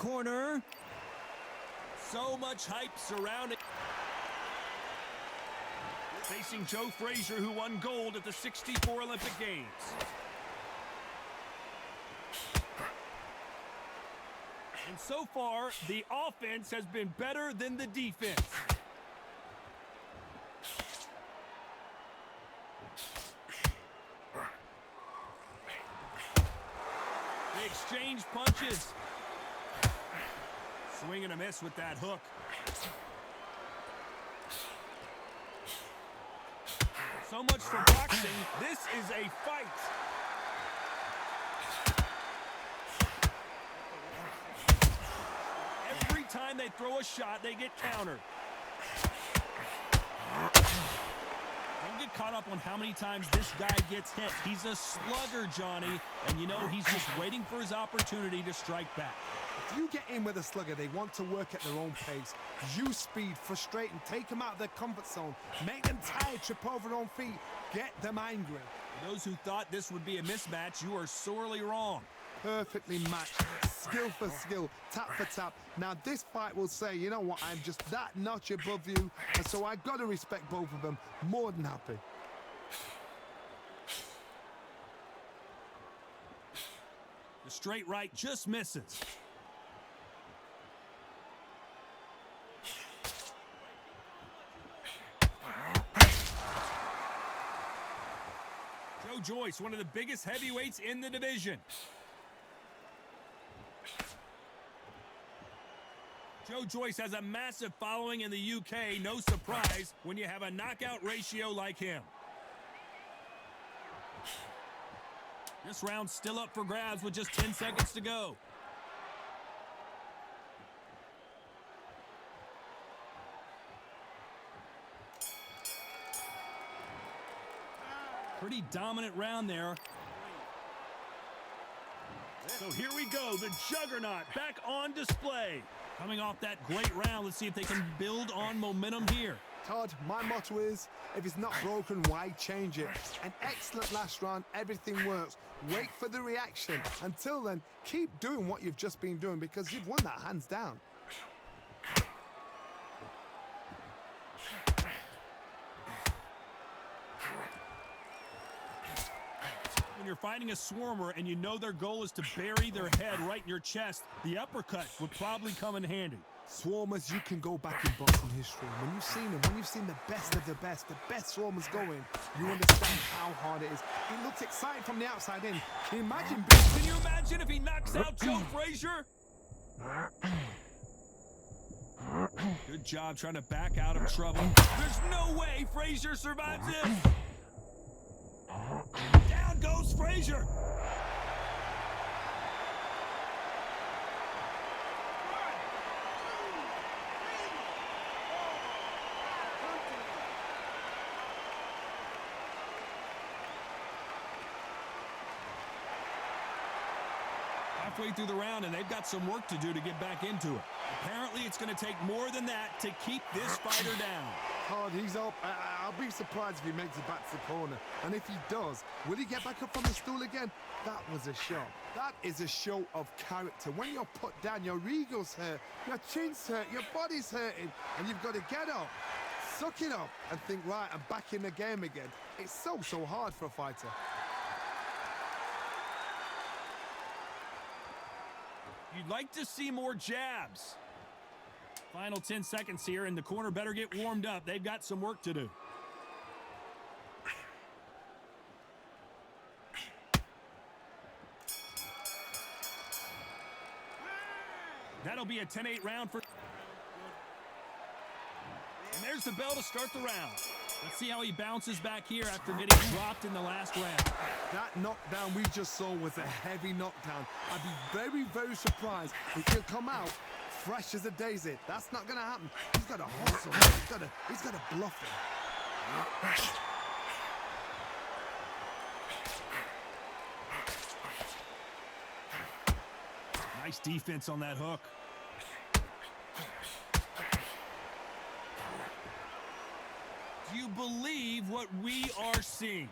corner. So much hype surrounding. Facing Joe Frazier, who won gold at the '64 Olympic Games. And so far, the offense has been better than the defense. They exchange punches. Swing and a miss with that hook. So much for boxing. This is a fight. Every time they throw a shot, they get countered. Don't get caught up on how many times this guy gets hit. He's a slugger, Johnny, and you know he's just waiting for his opportunity to strike back. If you get in with a slugger, they want to work at their own pace. Use speed, frustrate them, take them out of their comfort zone, make them tired, trip over their own feet, get them angry. For those who thought this would be a mismatch, you are sorely wrong. Perfectly matched, skill for skill, tap for tap. Now this fight will say, you know what, I'm just that notch above you, and so I gotta respect both of them. More than happy. The straight right just misses. Joe Joyce, one of the biggest heavyweights in the division. Joe Joyce has a massive following in the UK. No surprise when you have a knockout ratio like him. This round's still up for grabs with just 10 seconds to go. Pretty dominant round there. So here we go, the Juggernaut back on display. Coming off that great round, let's see if they can build on momentum here. Todd, my motto is, if it's not broken, why change it? An excellent last round, everything works. Wait for the reaction. Until then, keep doing what you've just been doing because you've won that hands down. When you're fighting a swarmer and you know their goal is to bury their head right in your chest, the uppercut would probably come in handy. Swarmers, you can go back in boxing history. When you've seen them, when you've seen the best of the best swarmers going, you understand how hard it is. It looks exciting from the outside in. Can you imagine? Can you imagine if he knocks out Joe Frazier? Good job trying to back out of trouble. There's no way Frazier survives this. Down goes Frazier. Halfway through the round, and they've got some work to do to get back into it. Apparently, it's going to take more than that to keep this fighter down. Todd, he's up. I'll be surprised if he makes it back to the corner. And if he does, will he get back up from the stool again? That was a show. That is a show of character. When you're put down, your ego's hurt, your chin's hurt, your body's hurting, and you've got to get up, suck it up, and think, right, I'm back in the game again. It's so hard for a fighter. You'd like to see more jabs. Final 10 seconds here, and the corner better get warmed up. They've got some work to do. That'll be a 10-8 round for... And there's the bell to start the round. Let's see how he bounces back here after getting dropped in the last round. That knockdown we just saw was a heavy knockdown. I'd be very surprised if he'll come out fresh as a daisy. That's not going to happen. He's got to hustle. He's got to bluff it. Nice defense on that hook. Do you believe what we are seeing?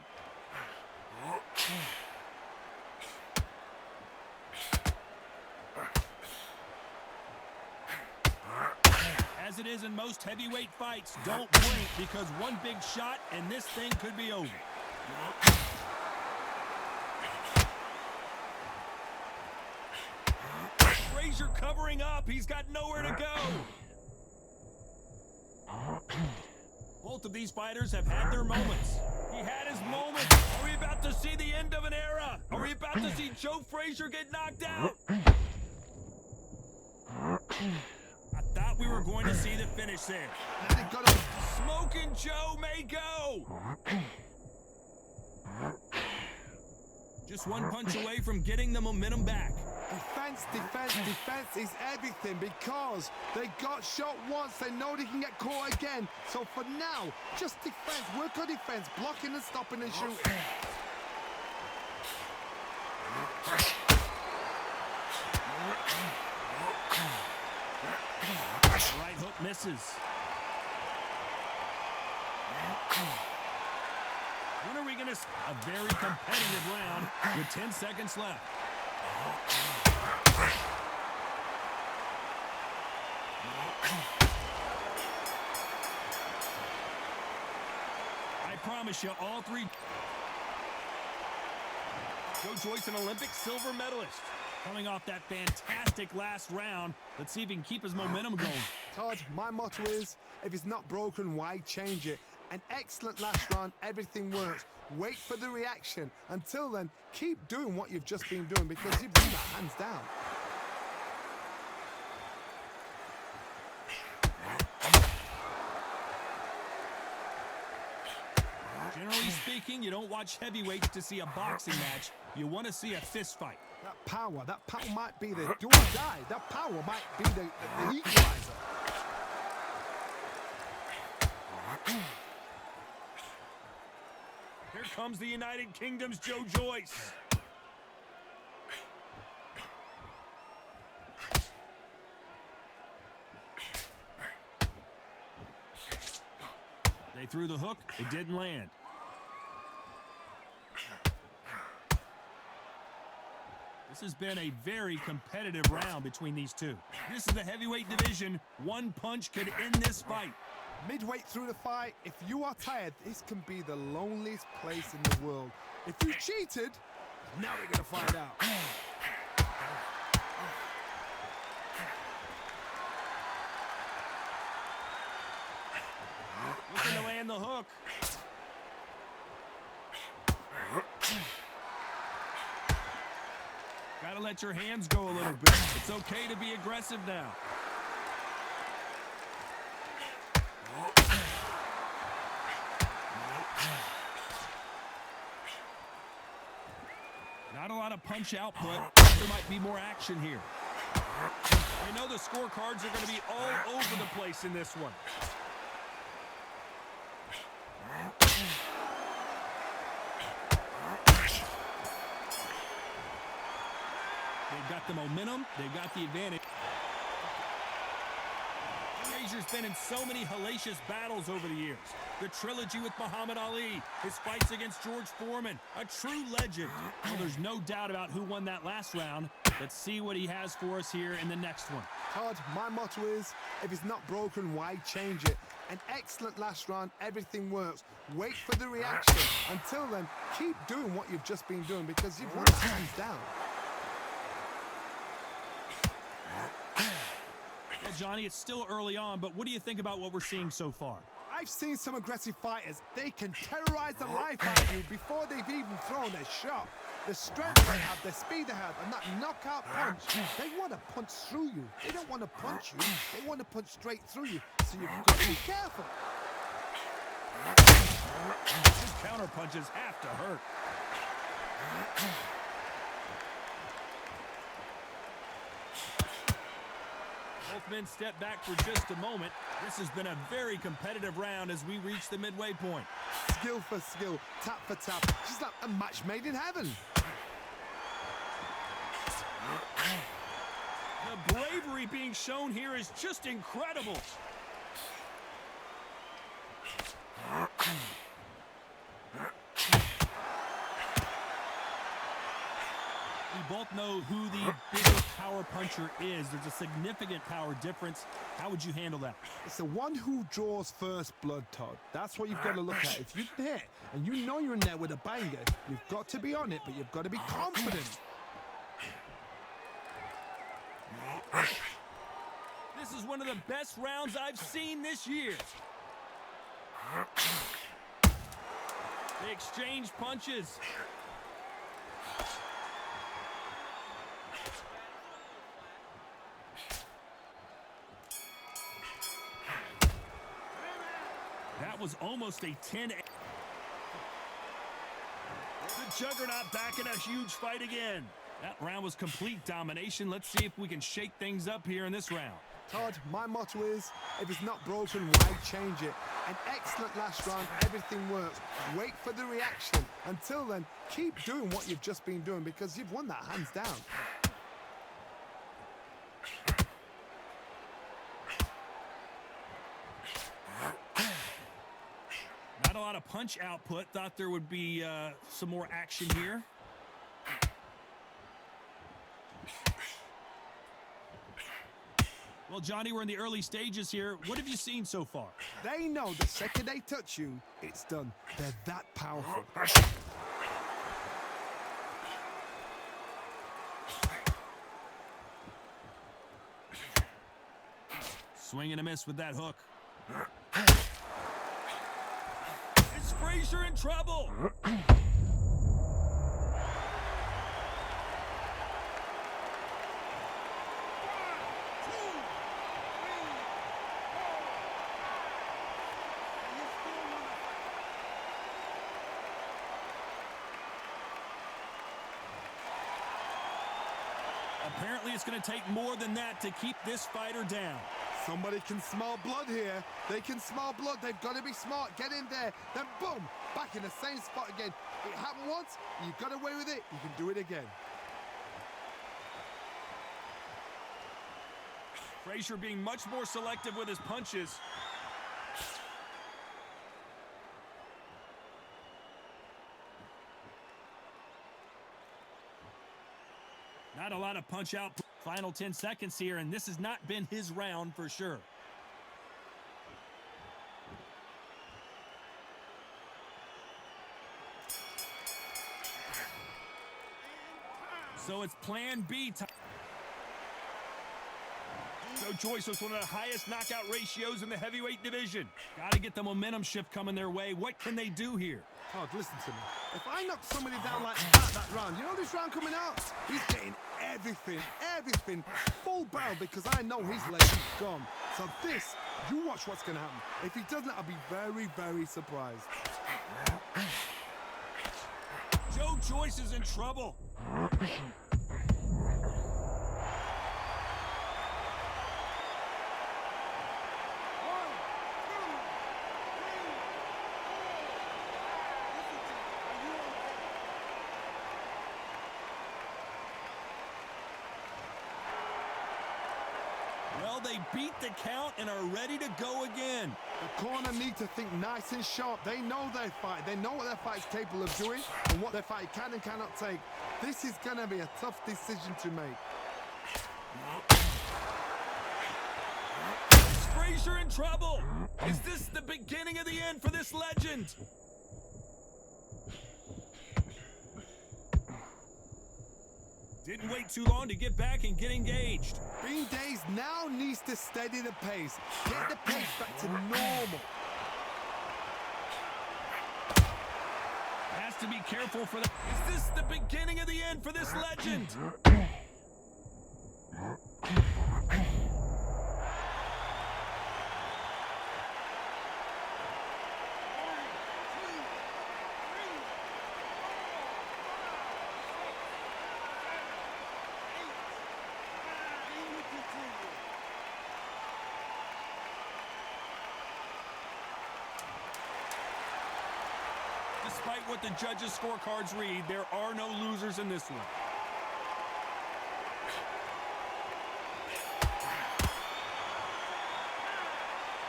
as it is in most heavyweight fights, don't blink because one big shot and this thing could be over. Frazier covering up. He's got nowhere to go. Both of these fighters have had their moments. He had his moment. Are we about to see the end of an era? Are we about to see Joe Frazier get knocked out? I thought we were going to see the finish there. Smoking Joe may go. Just one punch away from getting the momentum back. Defense, defense, defense is everything because they got shot once. They know they can get caught again. So for now, just defense. Work on defense. Blocking and stopping and shooting. Right hook misses. When are we going to... A very competitive round with 10 seconds left. I promise you, all three... Joe Joyce, an Olympic silver medalist. Coming off that fantastic last round. Let's see if he can keep his momentum going. Todd, my motto is, if it's not broken, why change it? An excellent last round, everything works. Wait for the reaction. Until then, keep doing what you've just been doing because you've done that hands down. Generally speaking, you don't watch heavyweights to see a boxing match. You want to see a fist fight. That power might be the do or die. That power might be the equalizer. Here comes the United Kingdom's Joe Joyce. They threw the hook. It didn't land. This has been a very competitive round between these two. This is the heavyweight division. One punch could end this fight. Midway through the fight, if you are tired, this can be the loneliest place in the world. If you cheated, now we're gonna find out. Looking to land the hook. Gotta let your hands go a little bit. It's okay to be aggressive now. Not a lot of punch output. There might be more action here. You know the scorecards are going to be all over the place in this one. They've got the momentum. They've got the advantage. Frazier's been in so many hellacious battles over the years. The trilogy with Muhammad Ali, his fights against George Foreman, a true legend. Well, there's no doubt about who won that last round. Let's see what he has for us here in the next one. Todd, my motto is, if it's not broken, why change it? An excellent last round, everything works. Wait for the reaction. Until then, keep doing what you've just been doing because you've won it hands down. Well, Johnny, it's still early on, but what do you think about what we're seeing so far? I've seen some aggressive fighters. They can terrorize the life out of you before they've even thrown a shot. The strength they have, the speed they have, and that knockout punch, they want to punch through you. They don't want to punch you. They want to punch straight through you. So you've got to be careful. His counter punches have to hurt. Both men step back for just a moment. This has been a very competitive round as we reach the midway point. Skill for skill, tap for tap. Just like a match made in heaven. The bravery being shown here is just incredible. We both both know who the bigger power puncher is. There's a significant power difference. How would you handle that? It's the one who draws first blood, Todd. That's what you've got to look at. If you're there and you know you're in there with a banger, you've got to be on it, but you've got to be confident. This is one of the best rounds I've seen this year. They exchange punches. That was almost a 10. The Juggernaut back in a huge fight again. That round was complete domination. Let's see if we can shake things up here in this round. Todd, my motto is, if it's not broken, why change it? An excellent last round, everything works. Wait for the reaction. Until then, keep doing what you've just been doing because you've won that hands down. Not a lot of punch output. Thought there would be some more action here. Well, Johnny, we're in the early stages here. What have you seen so far? They know the second they touch you, it's done. They're that powerful. Swing and a miss with that hook. Is Frazier in trouble? Apparently, it's going to take more than that to keep this fighter down. Somebody can smell blood here. They can smell blood. They've got to be smart. Get in there. Then boom, back in the same spot again. It happened once. You got away with it. You can do it again. Frazier being much more selective with his punches. Not a lot of punch out. Final 10 seconds here, and this has not been his round for sure. So it's plan B time. Joe Joyce was one of the highest knockout ratios in the heavyweight division. Got to get the momentum shift coming their way. What can they do here? Todd, listen to me. If I knock somebody down like that round, you know this round coming out? He's getting everything, full barrel because I know his leg is gone. So this, you watch what's going to happen. If he doesn't, I'll be very, very surprised. Joe Joyce is in trouble. Well, they beat the count and are ready to go again. The corner need to think nice and sharp. They know their fight. They know what their fight is capable of doing and what their fight can and cannot take. This is going to be a tough decision to make. Is Frazier in trouble? Is this the beginning of the end for this legend? Didn't wait too long to get back and get engaged. Bean Days now needs to steady the pace. Get the pace back to normal. Has to be careful for that. Is this the beginning of the end for this legend? Despite what the judges' scorecards read, there are no losers in this one.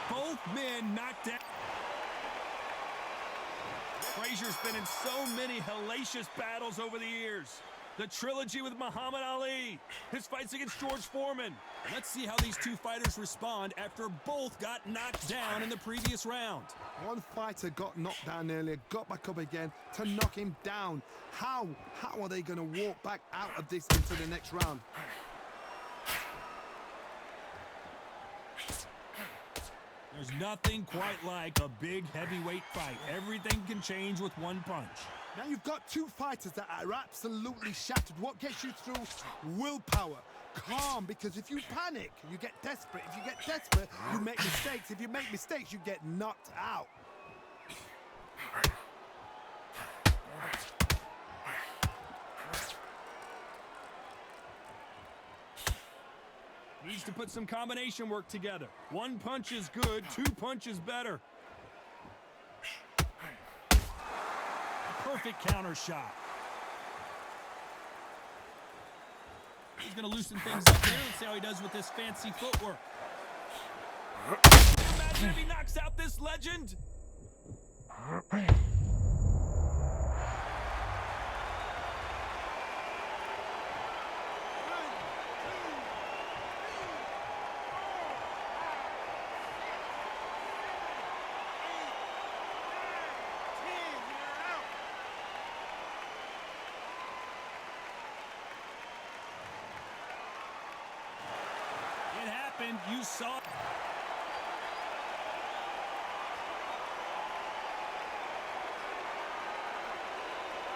Both men knocked out. Frazier's been in so many hellacious battles over the years. The trilogy with Muhammad Ali. His fights against George Foreman. Let's see how these two fighters respond after both got knocked down in the previous round. One fighter got knocked down earlier, got back up again to knock him down. How are they going to walk back out of this into the next round? There's nothing quite like a big heavyweight fight. Everything can change with one punch. Now you've got two fighters that are absolutely shattered. What gets you through? Willpower. Calm, because if you panic, you get desperate. If you get desperate, you make mistakes. If you make mistakes, you get knocked out. Needs to put some combination work together. One punch is good, two punches better. Perfect counter shot. He's going to loosen things up here. Let's see how he does with this fancy footwork. Imagine if he knocks out this legend. You saw it.